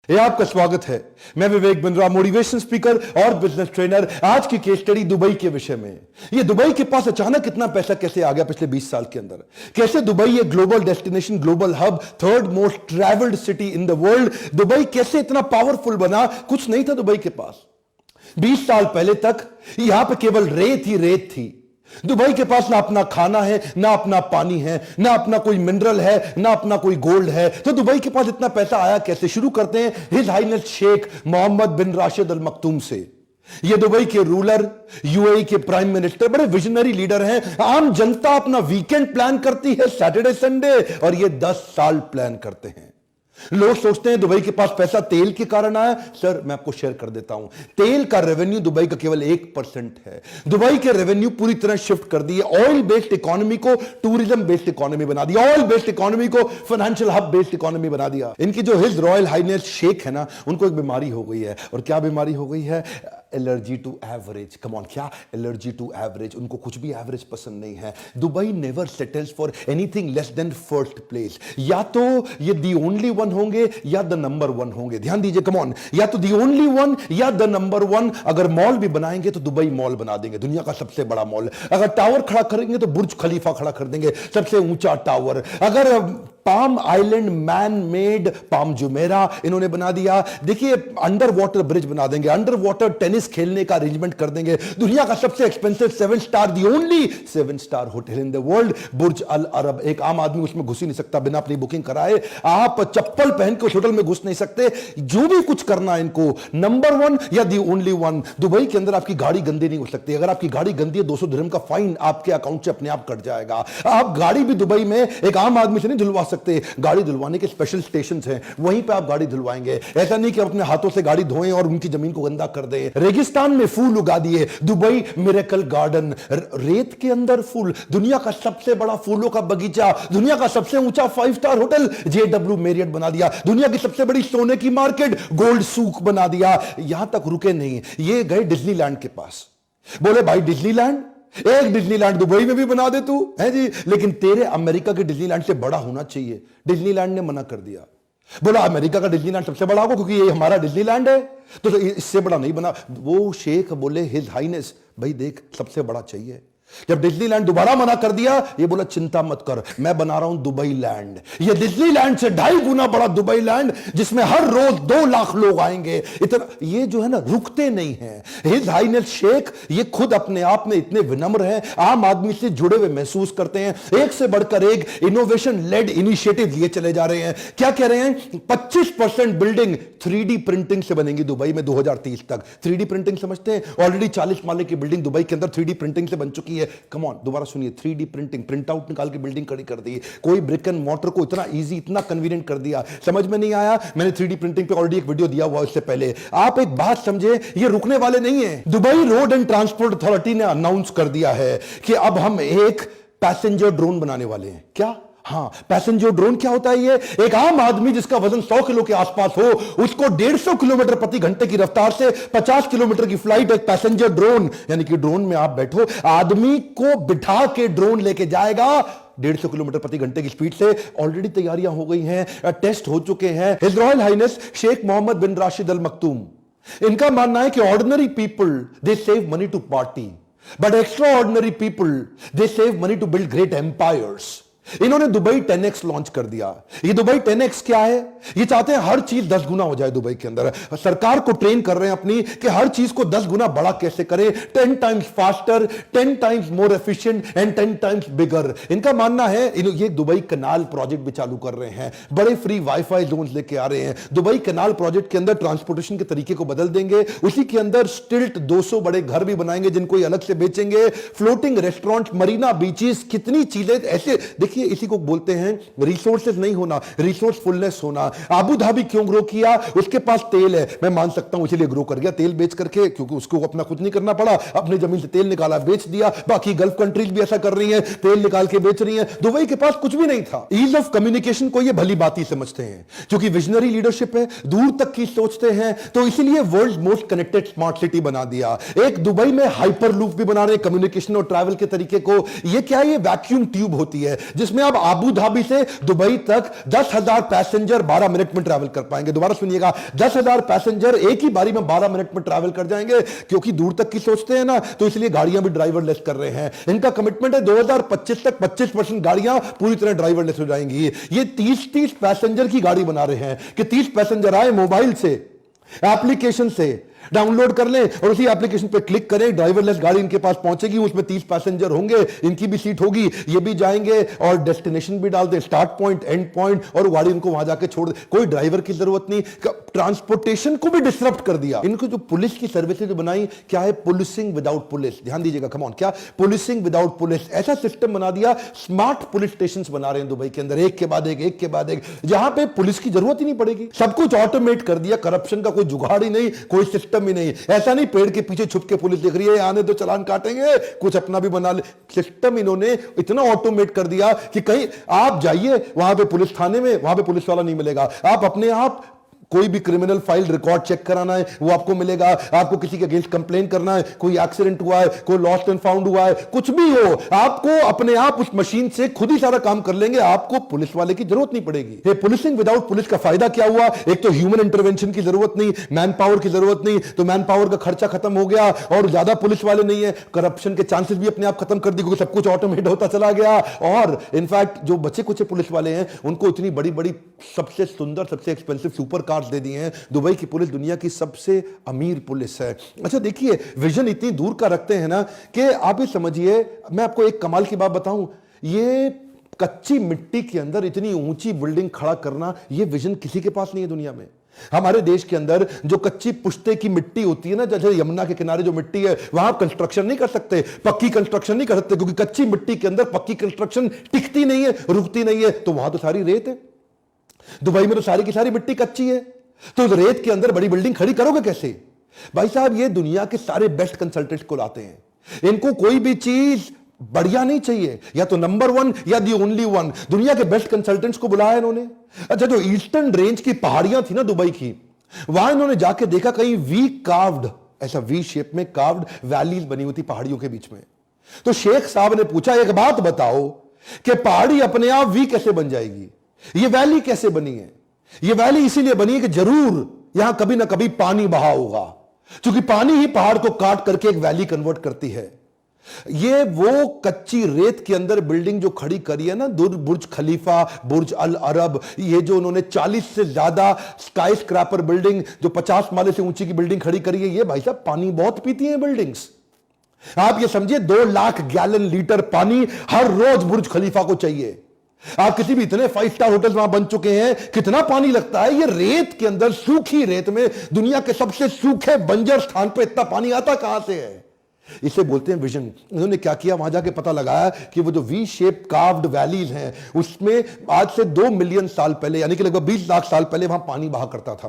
ये आपका स्वागत है। मैं विवेक बिंद्रा, मोटिवेशन स्पीकर और बिजनेस ट्रेनर। आज की केस स्टडी दुबई के विषय में। ये दुबई के पास अचानक इतना पैसा कैसे आ गया पिछले 20 साल के अंदर? कैसे दुबई एक global destination, global hub, third most travelled city in the world, Dubai कैसे इतना पावरफुल बना? कुछ नहीं था दुबई के पास। 20 साल पहले तक यहां पर केवल रेत ही रेत थी। दुबई के पास ना अपना खाना है, ना अपना पानी है, ना अपना कोई मिनरल है, ना अपना कोई गोल्ड है। तो दुबई के पास इतना पैसा आया कैसे? शुरू करते हैं his highness Sheikh Mohammed bin Rashid Al मखतूम से। ये दुबई के रूलर, यूएई के प्राइम मिनिस्टर, बड़े विजनरी लीडर हैं। आम जनता अपना वीकेंड प्लान करती है, सैटरडे संडे, और ये 10 साल प्लान करते हैं। लोग सोचते हैं दुबई के पास पैसा तेल के कारण आया। सर, मैं आपको शेयर कर देता हूं, तेल का रेवेन्यू दुबई का केवल 1% है। दुबई के रेवेन्यू पूरी तरह शिफ्ट कर दिए। ऑयल बेस्ड इकोनॉमी को टूरिज्म बेस्ड इकोनॉमी बना दिया, ऑयल बेस्ड इकोनॉमी को फाइनेंशियल हब बेस्ड इकोनॉमी बना दिया। इनकी जो हिज रॉयल हाइनेस शेख है ना, उनको एक बीमारी हो गई है। और क्या बीमारी हो गई है? Allergy to average. Come on, क्या एलर्जी टू एवरेज? उनको कुछ भी एवरेज पसंद नहीं है। Dubai never settles for anything less than first place. या तो ये दी ओनली वन होंगे या द नंबर वन होंगे। ध्यान दीजिए, कम ऑन, या तो दी ओनली वन या द नंबर वन। अगर मॉल भी बनाएंगे तो दुबई मॉल बना देंगे, दुनिया का सबसे बड़ा मॉल। अगर टावर खड़ा करेंगे तो बुर्ज खलीफा खड़ा कर देंगे, सबसे ऊंचा टावर। अगर palm island man made palm Jumeirah इन्होंने बना दिया। देखिए, अंडर वाटर ब्रिज बना देंगे, अंडर वाटर टेनिस खेलने का अरेंजमेंट कर देंगे। दुनिया का सबसे expensive 7 star, the only 7 star hotel in the world, Burj Al Arab. एक आम आदमी उसमें घुस ही नहीं सकता बिना अपनी बुकिंग कराए। आप चप्पल पहन के उस होटल में घुस नहीं सकते। जो भी कुछ करना है इनको, नंबर वन या दी ओनली वन। दुबई के अंदर आपकी गाड़ी गंदी नहीं हो सकती। अगर आपकी गाड़ी गंदी है, 200 दिरहम का फाइन आपके अकाउंट से अपने आप कट जाएगा। आप गाड़ी भी दुबई में एक आम आदमी से नहीं धुलवा सकते। गाड़ी धुलवाने के स्पेशल स्टेशन हैं, वहीं पे आप गाड़ी धुलवाएंगे। ऐसा नहीं कि आप अपने हाथों से गाड़ी धोएं और उनकी जमीन को गंदा कर दें। रेगिस्तान में फूल उगा दिए, दुबई मिरेकल गार्डन। रेत के अंदर फूल, दुनिया का सबसे बड़ा फूलों का बगीचा, दुनिया का सबसे ऊंचा 5 स्टार होटल JW मैरियट बना दिया, दुनिया की सबसे बड़ी सोने की मार्केट गोल्ड सूक बना दिया। यहां तक रुके नहीं, ये गए डिज्नीलैंड के पास। बोले भाई डिज्नीलैंड, एक डिज्नीलैंड दुबई में भी बना दे तू, है जी, लेकिन तेरे अमेरिका के डिज्नीलैंड से बड़ा होना चाहिए। डिज्नीलैंड ने मना कर दिया। बोला अमेरिका का डिज्नीलैंड सबसे बड़ा होगा क्योंकि ये हमारा डिज्नीलैंड है, तो इससे बड़ा नहीं बना। वो शेख बोले हिज हाइनेस, भाई देख सबसे बड़ा चाहिए। जब डिज्नीलैंड दोबारा मना कर दिया, ये बोला चिंता मत कर, मैं बना रहा हूं दुबई लैंड। ये डिज्नीलैंड से 2.5 गुना बड़ा दुबई लैंड, जिसमें हर रोज 2 लाख लोग आएंगे। इतना ये जो है ना, रुकते नहीं हैं। हिज हाइनेस शेख ये खुद अपने आप में इतने विनम्र हैं, आम आदमी से जुड़े हुए महसूस करते हैं। एक से बढ़कर एक इनोवेशन लेड इनिशिएटिव लिए चले जा रहे हैं। क्या कह रहे हैं? 25% बिल्डिंग 3D प्रिंटिंग से बनेंगी दुबई में 2030 तक। 3D प्रिंटिंग समझते हैं? ऑलरेडी 40 माले की बिल्डिंग दुबई के अंदर 3D प्रिंटिंग से बन चुकी है। कम ऑन, दोबारा सुनिए, 3D प्रिंटिंग, प्रिंट आउट निकाल के बिल्डिंग खड़ी कर दी। कोई ब्रिक एंड मॉर्टर को इतना इजी, इतना कन्वीनियंट कर दिया। समझ में नहीं आया? मैंने 3D प्रिंटिंग पे ऑलरेडी एक वीडियो दिया हुआ इससे पहले। आप एक बात समझे, ये रुकने वाले नहीं है। Dubai road and transport authority ने अनाउंस कर दिया है कि अब हम एक पैसेंजर ड्रोन बनाने वाले हैं। क्या? हाँ, पैसेंजर ड्रोन क्या होता है? ये एक आम आदमी जिसका वजन 100 किलो के आसपास हो, उसको 150 किलोमीटर प्रति घंटे की रफ्तार से 50 किलोमीटर की फ्लाइट, एक पैसेंजर ड्रोन, यानी कि ड्रोन में आप बैठो, आदमी को बिठा के ड्रोन लेके जाएगा 150 किलोमीटर प्रति घंटे की स्पीड से। ऑलरेडी तैयारियां हो गई हैं, टेस्ट हो चुके हैं। His Royal Highness Sheikh Mohammed bin Rashid Al Maktoum, इनका मानना है कि ordinary people they save money to party, but extraordinary people they save money to build great empires. इन्होंने दुबई 10x लॉन्च कर दिया। ये दुबई 10x क्या है? ये चाहते हैं हर चीज 10 गुना हो जाए दुबई के अंदर। सरकार को ट्रेन कर रहे हैं अपनी कि हर चीज को 10 गुना बड़ा कैसे करें, 10 times faster, 10 times more efficient and 10 times bigger. इनका मानना है, ये दुबई कनाल प्रोजेक्ट भी चालू कर रहे हैं, बड़े फ्री वाईफाई जोन लेके आ रहे हैं। दुबई कनाल प्रोजेक्ट के अंदर ट्रांसपोर्टेशन के तरीके को बदल देंगे, उसी के अंदर स्टिल्ट 200 बड़े घर भी बनाएंगे जिनको ये अलग से बेचेंगे, फ्लोटिंग रेस्टोरेंट, मरीना बीचेस, कितनी चीजें ऐसे। देखिए, इसी को बोलते हैं रिसोर्सेज नहीं होना, रिसोर्सफुलनेस होना। अबू धाबी क्यों ग्रो किया? उसके पास तेल है, मैं मान सकता हूं इसलिए ग्रो कर गया, तेल बेच करके, क्योंकि उसको अपना कुछ नहीं करना पड़ा, अपनी जमीन से तेल निकाला बेच दिया। बाकी गल्फ कंट्रीज भी ऐसा कर रही हैं, तेल निकाल के बेच रही हैं। दुबई के पास कुछ भी नहीं था। ईज ऑफ कम्युनिकेशन को ये भली बात ही समझते हैं, क्योंकि विजनरी लीडरशिप है, दूर तक की सोचते हैं, तो इसीलिए world most connected smart city बना दिया। एक दुबई में हाइपर लूप भी बना रहे, कम्युनिकेशन और ट्रैवल के तरीके को। ये क्या है? ये वैक्यूम ट्यूब होती है जिसमें आप आबू धाबी से दुबई तक 10,000 पैसेंजर 12 मिनट में ट्रैवल कर पाएंगे। दोबारा सुनिएगा, 10,000 पैसेंजर एक ही बारी में 12 मिनट में ट्रैवल कर जाएंगे। क्योंकि दूर तक की सोचते हैं ना, तो इसलिए गाड़ियां भी ड्राइवरलेस कर रहे हैं। इनका कमिटमेंट है 2025 तक 25% गाड़ियां पूरी तरह ड्राइवरलेस हो जाएंगी। ये 30-30 पैसेंजर की गाड़ी बना रहे हैं कि 30 पैसेंजर आए मोबाइल से, एप्लीकेशन से डाउनलोड कर लें और उसी एप्लीकेशन पे क्लिक करें, ड्राइवरलेस गाड़ी इनके पास पहुंचेगी, उसमें 30 पैसेंजर होंगे, इनकी भी सीट होगी, ये भी जाएंगे और डेस्टिनेशन भी डाल दें, स्टार्ट पॉइंट, एंड पॉइंट, और गाड़ी इनको वहां जाके छोड़ दे। कोई ड्राइवर की जरूरत नहीं। ट्रांसपोर्टेशन को भी डिसरप्ट कर दिया। इनको जो पुलिस की सर्विसेज बनाई, क्या है? Policing without police. ध्यान दीजिएगा, कम ऑन, क्या? Policing without police. ऐसा सिस्टम बना दिया, स्मार्ट पुलिस स्टेशन बना रहे हैं दुबई के अंदर, एक के बाद एक के बाद एक, जहां पे पुलिस की जरूरत ही नहीं पड़ेगी। सब कुछ ऑटोमेट कर दिया, करप्शन का कोई जुगाड़ ही नहीं, कोई सिस्टम ही नहीं। ऐसा नहीं पेड़ के पीछे छुप के पुलिस देख रही है, आने तो चलान काटेंगे, कुछ अपना भी बना ले। सिस्टम इन्होंने इतना ऑटोमेट कर दिया कि कहीं आप जाइए वहां पे पुलिस थाने में, वहां पे पुलिस वाला नहीं मिलेगा। आप अपने आप कोई भी क्रिमिनल फाइल रिकॉर्ड चेक कराना है वो आपको मिलेगा। आपको किसी के अगेंस्ट कंप्लेन करना है, कोई एक्सीडेंट हुआ है, कोई लॉस्ट एंड फाउंड हुआ है, कुछ भी हो, आपको अपने आप उस मशीन से खुद ही सारा काम कर लेंगे। आपको पुलिस वाले की जरूरत नहीं पड़ेगी। ये पुलिसिंग विदाउट पुलिस का फायदा क्या हुआ? एक तो ह्यूमन इंटरवेंशन की जरूरत नहीं, मैन पावर की जरूरत नहीं, तो मैन पावर का खर्चा खत्म हो गया और ज्यादा पुलिस वाले नहीं है। करप्शन के चांसेस भी अपने आप खत्म कर दिए क्योंकि सब कुछ ऑटोमेट होता चला गया। और इनफैक्ट जो बचे कुछ पुलिस वाले हैं उनको इतनी बड़ी बड़ी सबसे सुंदर, सबसे एक्सपेंसिव सुपर कार्स दे दिए हैं। दुबई की पुलिस दुनिया की सबसे अमीर पुलिस है। अच्छा देखिए, विजन इतनी दूर का रखते हैं ना कि आप ये समझिए, मैं आपको एक कमाल की बात बताऊं, ये कच्ची मिट्टी के अंदर इतनी ऊंची बिल्डिंग खड़ा करना, ये विजन किसी के पास नहीं है दुनिया में। हमारे देश के अंदर जो कच्ची पुश्ते की मिट्टी होती है ना, जैसे यमुना के किनारे जो मिट्टी है, वहां आप कंस्ट्रक्शन नहीं कर सकते, पक्की कंस्ट्रक्शन नहीं कर सकते, क्योंकि कच्ची मिट्टी के अंदर पक्की कंस्ट्रक्शन टिकती नहीं है, रुकती नहीं है। तो वहां तो सारी रेत है। दुबई में तो सारी की सारी मिट्टी कच्ची है, तो रेत के अंदर बड़ी बिल्डिंग खड़ी करोगे कैसे? भाई साहब, ये दुनिया के सारे बेस्ट कंसल्टेंट्स को लाते हैं। इनको कोई भी चीज बढ़िया नहीं चाहिए, या तो नंबर वन या दी ओनली वन। दुनिया के बेस्ट कंसल्टेंट्स को बुलाया इन्होंने। अच्छा, जो ईस्टर्न रेंज की पहाड़ियां थी ना दुबई की, वहां इन्होंने जाके देखा कहीं वी कार्व्ड, ऐसा वी शेप में कार्व्ड वैलीज बनी हुई थी पहाड़ियों के बीच में। तो शेख साहब ने पूछा, एक बात बताओ कि पहाड़ी अपने आप वी कैसे बन जाएगी? ये वैली कैसे बनी है? ये वैली इसीलिए बनी है कि जरूर यहां कभी ना कभी पानी बहा होगा, क्योंकि पानी ही पहाड़ को काट करके एक वैली कन्वर्ट करती है। ये वो कच्ची रेत के अंदर बिल्डिंग जो खड़ी करी है ना, बुर्ज खलीफा, बुर्ज अल अरब, ये जो उन्होंने 40 से ज्यादा स्काई स्क्रैपर बिल्डिंग, जो 50 माले से ऊंची की बिल्डिंग खड़ी करी है, ये भाई साहब पानी बहुत पीती है बिल्डिंग्स। आप ये समझिए 2 लाख गैलन लीटर पानी हर रोज बुर्ज खलीफा को चाहिए। आप किसी भी इतने 5 स्टार होटल वहां बन चुके हैं, कितना पानी लगता है? ये रेत के अंदर, सूखी रेत में, दुनिया के सबसे सूखे बंजर स्थान पे इतना पानी आता कहां से है? इसे बोलते हैं विजन। इन्होंने क्या किया, वहां जाके पता लगाया कि वो जो वी शेप कार्व्ड वैलीज हैं, उसमें आज से 2 मिलियन साल पहले, यानी कि लगभग 20 लाख साल पहले वहां पानी बहा करता था।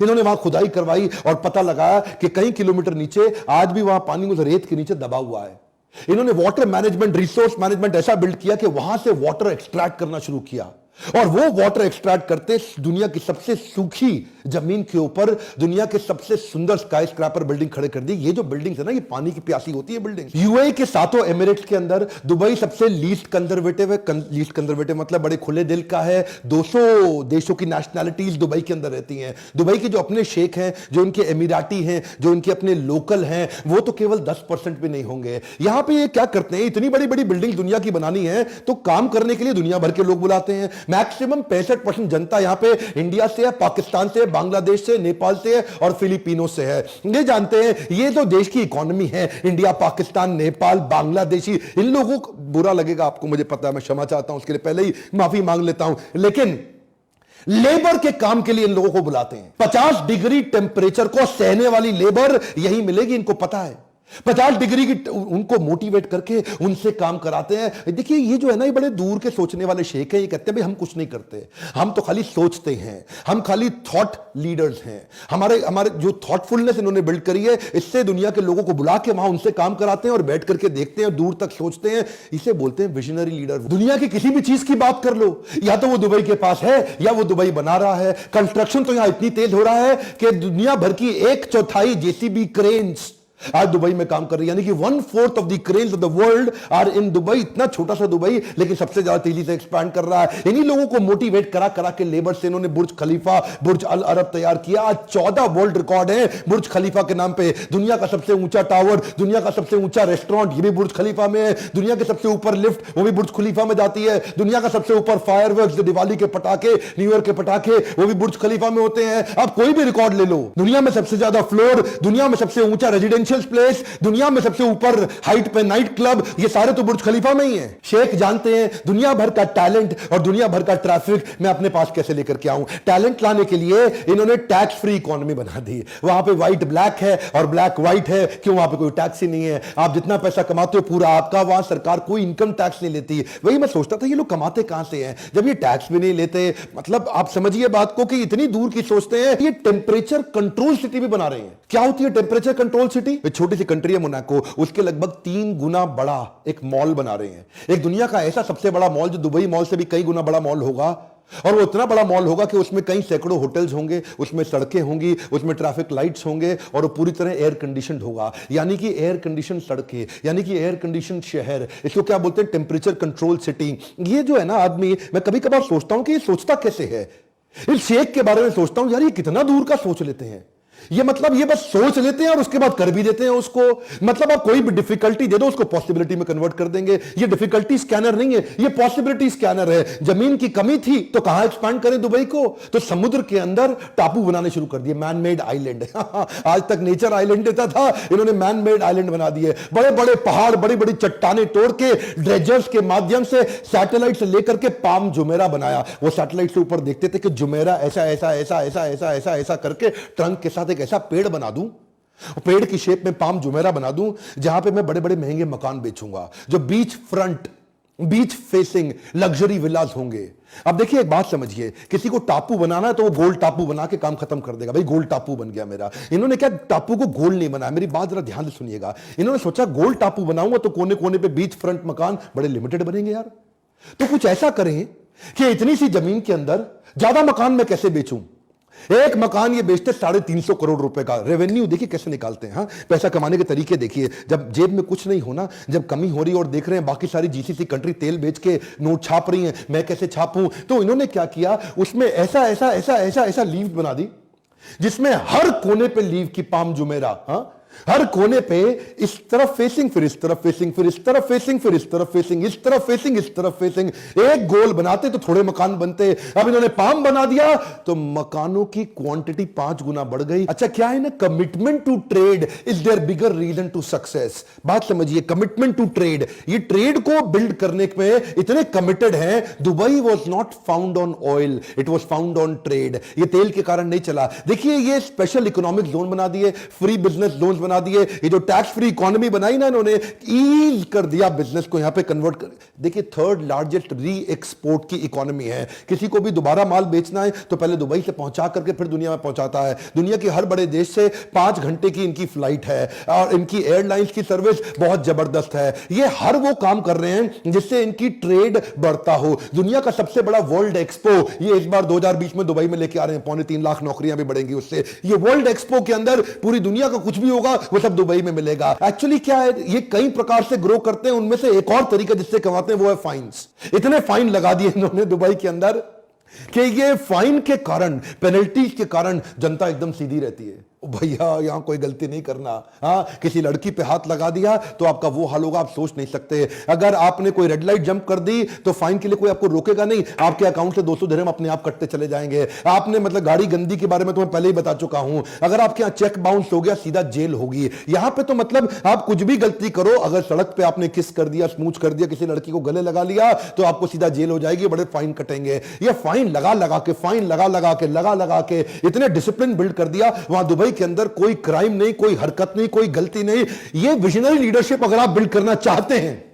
इन्होंने वहां खुदाई करवाई और पता लगाया कि कई किलोमीटर नीचे आज भी वहां पानी उस रेत के नीचे दबा हुआ है। इन्होंने वाटर मैनेजमेंट, रिसोर्स मैनेजमेंट ऐसा बिल्ड किया कि वहां से वाटर एक्सट्रैक्ट करना शुरू किया, और वो वाटर एक्सट्रैक्ट करते दुनिया की सबसे सूखी जमीन के ऊपर दुनिया के सबसे सुंदर स्काई स्क्रैपर बिल्डिंग खड़े कर दी। ये जो बिल्डिंग है ना, ये पानी की प्यासी होती है बिल्डिंग। यूएई के 7 एमिरेट्स के अंदर दुबई सबसे लीस्ट कंजर्वेटिव है। लीस्ट कंजर्वेटिव मतलब बड़े खुले दिल का है। 200 देशों की नेशनैलिटीज दुबई के अंदर रहती हैं। दुबई के जो अपने शेख हैं, जो इनके एमिराटी हैं, जो इनके अपने लोकल हैं, वो तो केवल 10% भी नहीं होंगे। यहां पे ये क्या करते हैं, इतनी बड़ी बड़ी बिल्डिंग दुनिया की बनानी है तो काम करने के लिए दुनिया भर के लोग बुलाते हैं। मैक्सिमम 65% जनता यहां पे इंडिया से है, पाकिस्तान से, बांग्लादेश से, नेपाल से है और फिलीपीनों से है। ये जानते हैं ये जो देश की इकोनॉमी है, इंडिया, पाकिस्तान, नेपाल, बांग्लादेशी, इन लोगों को बुरा लगेगा आपको, मुझे पता है, मैं क्षमा चाहता हूं, उसके लिए पहले ही माफी मांग लेता हूं, लेकिन लेबर के काम के लिए इन लोगों को बुलाते हैं। 50 डिग्री टेंपरेचर को सहने वाली लेबर यही मिलेगी, इनको पता है। 50 डिग्री की उनको मोटिवेट करके उनसे काम कराते हैं। देखिए ये जो है ना, ये बड़े दूर के सोचने वाले शेख हैं। ये कहते हैं भाई हम कुछ नहीं करते, हम तो खाली सोचते हैं, हम खाली थॉट लीडर्स हैं। हमारे जो थॉटफुलनेस इन्होंने बिल्ड करी है, इससे दुनिया के लोगों को बुला के वहां उनसे काम कराते हैं और बैठ करके देखते हैं, दूर तक सोचते हैं। इसे बोलते हैं विजनरी लीडर। दुनिया की किसी भी चीज की बात कर लो, या तो वो दुबई के पास है या वो दुबई बना रहा है। कंस्ट्रक्शन तो यहां इतनी तेज हो रहा है कि दुनिया भर की 1/4 जेसीबी क्रेन्स आज दुबई में काम कर रही है, यानी कि 1/4 of the cranes of the world are in Dubai. इतना छोटा सा दुबई लेकिन सबसे ज्यादा तेजी से एक्सपैंड कर रहा है। इन्हीं लोगों को मोटिवेट करा करा के लेबर से इन्होंने बुर्ज खलीफा, बुर्ज अल अरब तैयार किया। आज 14 वर्ल्ड रिकॉर्ड है बुर्ज खलीफा के नाम पे। दुनिया का सबसे ऊंचा टावर, दुनिया का सबसे ऊंचा रेस्टोरेंट, ये भी बुर्ज खलीफा में है। दुनिया के सबसे ऊपर लिफ्ट, वो भी बुर्ज खलीफा में जाती है। दुनिया का सबसे ऊपर फायरवर्क्स, जो दिवाली के पटाखे, न्यू ईयर के पटाखे, वो भी बुर्ज खलीफा में होते हैं। आप कोई भी रिकॉर्ड ले लो, दुनिया में सबसे ज्यादा फ्लोर, दुनिया में सबसे ऊंचा रेजिडेंशियल प्लेस, दुनिया में सबसे ऊपर हाइट पे नाइट क्लब, ये सारे तो बुर्ज खलीफा में ही हैं। शेख जानते हैं दुनिया भर का टैलेंट और दुनिया भर का ट्रैफिक मैं अपने पास कैसे लेकर के आऊं। टैलेंट लाने के लिए इन्होंने टैक्स फ्री इकोनॉमी बना दी। वहां पे व्हाइट ब्लैक है और ब्लैक व्हाइट है, क्यों? वहां पे कोई टैक्स ही नहीं है। आप जितना पैसा कमाते हो पूरा आपका, वहां सरकार कोई इनकम टैक्स नहीं लेती। वही मैं सोचता था ये लोग कमाते कहां से हैं जब ये टैक्स भी नहीं लेते। मतलब आप समझिए बात को कि इतनी दूर की सोचते हैं। ये टेम्परेचर कंट्रोल सिटी भी बना रहे हैं। क्या होती है टेम्परेचर कंट्रोल सिटी? छोटी सी कंट्री है मोनाको, उसके लगभग 3 गुना बड़ा एक मॉल बना रहे हैं। एक दुनिया का ऐसा सबसे बड़ा मॉल जो दुबई मॉल से भी कई गुना बड़ा मॉल होगा, और वो इतना बड़ा मॉल होगा कि उसमें कई सैकड़ों होटल्स होंगे, उसमें सड़कें होंगी, उसमें ट्रैफिक लाइट्स होंगे, और वो पूरी तरह एयर कंडीशन होगा। यानी कि एयर कंडीशन सड़कें, यानी कि एयर कंडीशन शहर। इसको क्या बोलते हैं? Temperature control city. ये जो है ना आदमी, मैं कभी कभार सोचता हूं कि ये सोचता कैसे है। इस शेख के बारे में सोचता हूं, यार ये कितना दूर का सोच लेते हैं। ये मतलब ये बस सोच लेते हैं और उसके बाद कर भी देते हैं उसको। मतलब आप कोई भी डिफिकल्टी दे दो उसको पॉसिबिलिटी में कन्वर्ट कर देंगे। ये डिफिकल्टी स्कैनर नहीं है, ये पॉसिबिलिटी स्कैनर है। जमीन की कमी थी तो कहां एक्सपैंड करें दुबई को? तो समुद्र के अंदर टापू बनाने शुरू कर दिए, मैन मेड आइलैंड। आज तक नेचर आइलैंड देता था, इन्होंने मैन मेड आइलैंड बना दिए। बड़े बड़े पहाड़, बड़ी बड़ी चट्टाने तोड़ के ड्रेजर्स के माध्यम से, सैटेलाइट से लेकर के पाम जुमेरा बनाया। वो सैटेलाइट से ऊपर देखते थे कि जुमेरा ऐसा ऐसा ऐसा ऐसा ऐसा ऐसा ऐसा करके ट्रंक के साथ एक ऐसा पेड़ बना दूं, पेड़ की शेप में पाम जुमेरा बना दूं, जहां पे मैं बड़े बड़े महंगे मकान बेचूंगा, जो beach front, beach facing luxury villas होंगे। अब देखिए एक बात समझिए, किसी को टापू बनाना है तो वो गोल टापू बना के काम खत्म कर देगा। भाई गोल टापू बन गया मेरा। इन्होंने क्या टापू को गोल नहीं बनाया, मेरी बात जरा ध्यान से सुनिएगा। इन्होंने सोचा गोल टापू बनाऊंगा तो कोने कोने पे बीच फ्रंट मकान बड़े लिमिटेड बनेंगे यार। तो कुछ ऐसा करें कि इतनी सी जमीन के अंदर ज्यादा मकान मैं कैसे बेचूं। एक मकान ये बेचते 350 करोड़ रुपए का रेवेन्यू। देखिए कैसे निकालते हैं। हाँ, पैसा कमाने के तरीके देखिए। जब जेब में कुछ नहीं होना, जब कमी हो रही है और देख रहे हैं बाकी सारी जीसीसी कंट्री तेल बेच के नोट छाप रही हैं, मैं कैसे छापूं? तो इन्होंने क्या किया, उसमें ऐसा ऐसा ऐसा ऐसा ऐसा लीव बना दी जिसमें हर कोने पे लीव की पाम जुमेरा। हाँ, हर कोने पे इस तरफ फेसिंग, फिर इस तरफ फेसिंग, फिर इस तरफ फेसिंग, फिर इस तरफ फेसिंग, इस तरफ फेसिंग, इस तरफ फेसिंग। एक गोल बनाते तो थोड़े मकान बनते। अब इन्होंने पाम बना दिया तो मकानों की क्वांटिटी 5 गुना बढ़ गई। अच्छा, क्या है ना, commitment to trade is there bigger reason to success. बात समझिए, कमिटमेंट टू ट्रेड। ये ट्रेड को बिल्ड करने पे इतने कमिटेड हैं। Dubai was not found on oil, it was found on trade. ये तेल के कारण नहीं चला। देखिए ये स्पेशल इकोनॉमिक जोन बना दिए, फ्री बिजनेस जोन बना दिए। ये जो टैक्स फ्री इकोनॉमी बनाई ना इन्होंने, ईज कर दिया बिजनेस को, यहां पे कन्वर्ट कर। देखिए 3rd लार्जेस्ट री एक्सपोर्ट की इकोनॉमी है। किसी को भी दोबारा माल बेचना है तो पहले दुबई से पहुंचा करके फिर दुनिया में पहुंचाता है। दुनिया के हर बड़े देश से 5 घंटे की इनकी फ्लाइट है और इनकी एयरलाइंस की सर्विस बहुत जबरदस्त है। ये हर वो काम कर रहे हैं जिससे इनकी ट्रेड बढ़ता हो। दुनिया का सबसे बड़ा वर्ल्ड एक्सपो ये इस बार 2020 में दुबई में लेके आ रहे हैं। 3.25 लाख नौकरियां भी बढ़ेंगी उससे। ये वर्ल्ड एक्सपो के अंदर पूरी दुनिया का कुछ भी होगा वो सब दुबई में मिलेगा। एक्चुअली क्या है, ये कई प्रकार से ग्रो करते हैं, उनमें से एक और तरीका जिससे कमाते हैं वो है फाइन्स। इतने फाइन लगा दिए इन्होंने दुबई के अंदर कि ये फाइन के कारण, पेनल्टीज के कारण जनता एकदम सीधी रहती है। भैया यहां कोई गलती नहीं करना। हाँ, किसी लड़की पे हाथ लगा दिया तो आपका वो हाल होगा, आप सोच नहीं सकते। अगर आपने कोई रेड लाइट जंप कर दी तो फाइन के लिए कोई आपको रोकेगा नहीं, आपके अकाउंट से 200 दिरहम अपने आप कटते चले जाएंगे। आपने मतलब गाड़ी गंदी के बारे में तो मैं पहले ही बता चुका हूं। अगर आपके यहां चेक बाउंस हो गया सीधा जेल होगी। यहां पे तो मतलब आप कुछ भी गलती करो, अगर सड़क पे आपने किस कर दिया, स्मूच कर दिया, किसी लड़की को गले लगा लिया तो आपको सीधा जेल हो जाएगी, बड़े फाइन कटेंगे। ये फाइन लगा लगा के, फाइन लगा लगा के इतने डिसिप्लिन बिल्ड कर दिया वहां दुबई के अंदर। कोई क्राइम नहीं, कोई हरकत नहीं, कोई गलती नहीं। ये विजनरी लीडरशिप अगर आप बिल्ड करना चाहते हैं